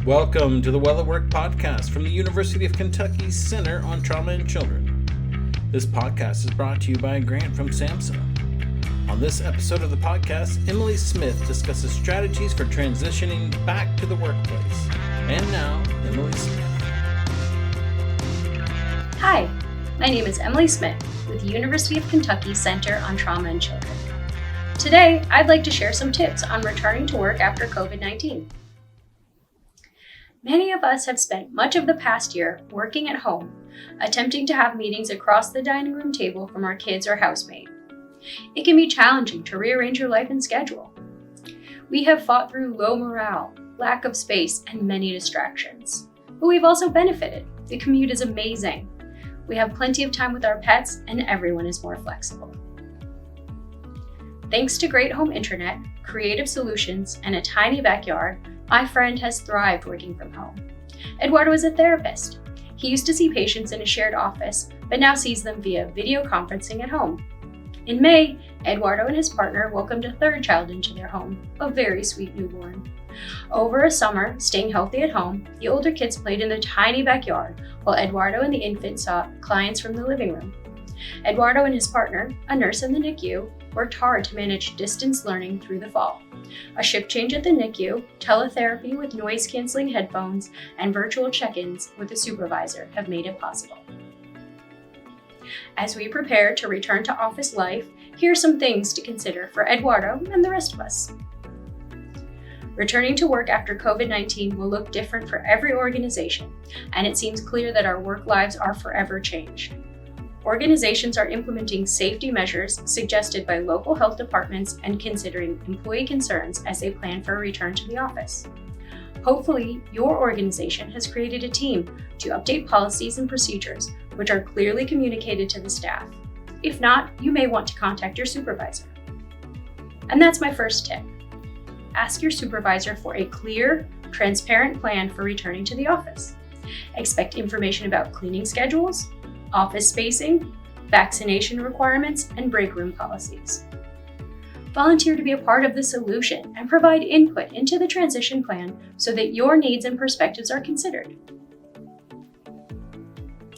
Welcome to the Well at Work podcast from the University of Kentucky's Center on Trauma and Children. This podcast is brought to you by a grant from SAMHSA. On this episode of the podcast, Emily Smith discusses strategies for transitioning back to the workplace. And now, Emily Smith. Hi, my name is Emily Smith with the University of Kentucky Center on Trauma and Children. Today, I'd like to share some tips on returning to work after COVID-19. Many of us have spent much of the past year working at home, attempting to have meetings across the dining room table from our kids or housemate. It can be challenging to rearrange your life and schedule. We have fought through low morale, lack of space, and many distractions. But we've also benefited. The commute is amazing. We have plenty of time with our pets, and everyone is more flexible. Thanks to great home internet, creative solutions, and a tiny backyard, my friend has thrived working from home. Eduardo is a therapist. He used to see patients in a shared office, but now sees them via video conferencing at home. In May, Eduardo and his partner welcomed a third child into their home, a very sweet newborn. Over a summer, staying healthy at home, the older kids played in the tiny backyard, while Eduardo and the infant saw clients from the living room. Eduardo and his partner, a nurse in the NICU, worked hard to manage distance learning through the fall. A shift change at the NICU, teletherapy with noise-canceling headphones, and virtual check-ins with a supervisor have made it possible. As we prepare to return to office life, here are some things to consider for Eduardo and the rest of us. Returning to work after COVID-19 will look different for every organization, and it seems clear that our work lives are forever changed. Organizations are implementing safety measures suggested by local health departments and considering employee concerns as they plan for a return to the office. Hopefully, your organization has created a team to update policies and procedures which are clearly communicated to the staff. If not, you may want to contact your supervisor. And that's my first tip. Ask your supervisor for a clear, transparent plan for returning to the office. Expect information about cleaning schedules, office spacing, vaccination requirements, and break room policies. Volunteer to be a part of the solution and provide input into the transition plan so that your needs and perspectives are considered.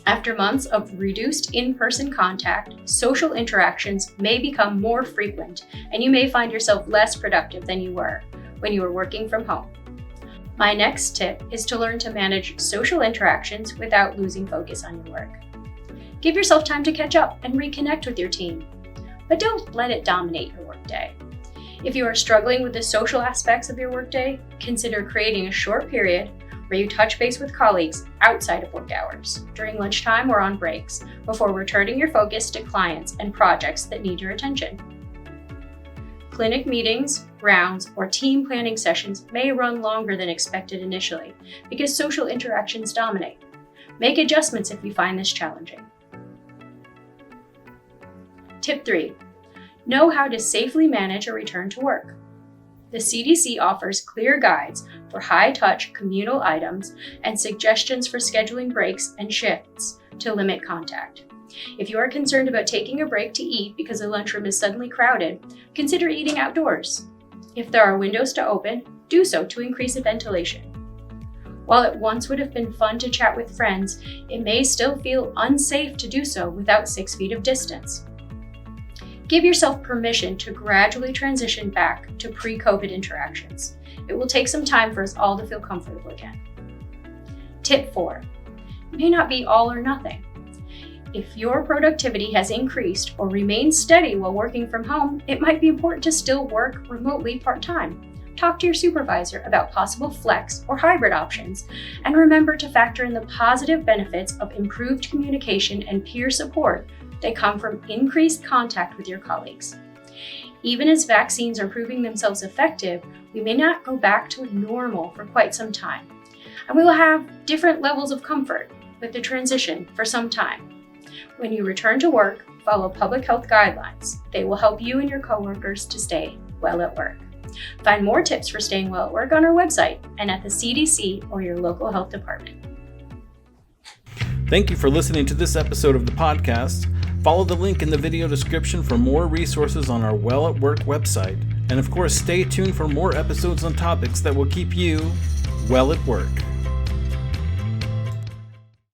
After months of reduced in-person contact, social interactions may become more frequent, and you may find yourself less productive than you were when you were working from home. My next tip is to learn to manage social interactions without losing focus on your work. Give yourself time to catch up and reconnect with your team, but don't let it dominate your workday. If you are struggling with the social aspects of your workday, consider creating a short period where you touch base with colleagues outside of work hours, during lunchtime or on breaks, before returning your focus to clients and projects that need your attention. Clinic meetings, rounds, or team planning sessions may run longer than expected initially because social interactions dominate. Make adjustments if you find this challenging. Tip 3. Know how to safely manage a return to work. The CDC offers clear guides for high-touch communal items and suggestions for scheduling breaks and shifts to limit contact. If you are concerned about taking a break to eat because the lunchroom is suddenly crowded, consider eating outdoors. If there are windows to open, do so to increase ventilation. While it once would have been fun to chat with friends, it may still feel unsafe to do so without 6 feet of distance. Give yourself permission to gradually transition back to pre-COVID interactions. It will take some time for us all to feel comfortable again. Tip 4. It may not be all or nothing. If your productivity has increased or remains steady while working from home, it might be important to still work remotely part-time. Talk to your supervisor about possible flex or hybrid options, and remember to factor in the positive benefits of improved communication and peer support that come from increased contact with your colleagues. Even as vaccines are proving themselves effective, we may not go back to normal for quite some time, and we will have different levels of comfort with the transition for some time. When you return to work, follow public health guidelines. They will help you and your coworkers to stay well at work. Find more tips for staying well at work on our website and at the CDC or your local health department. Thank you for listening to this episode of the podcast. Follow the link in the video description for more resources on our Well at Work website. And of course, stay tuned for more episodes on topics that will keep you well at work.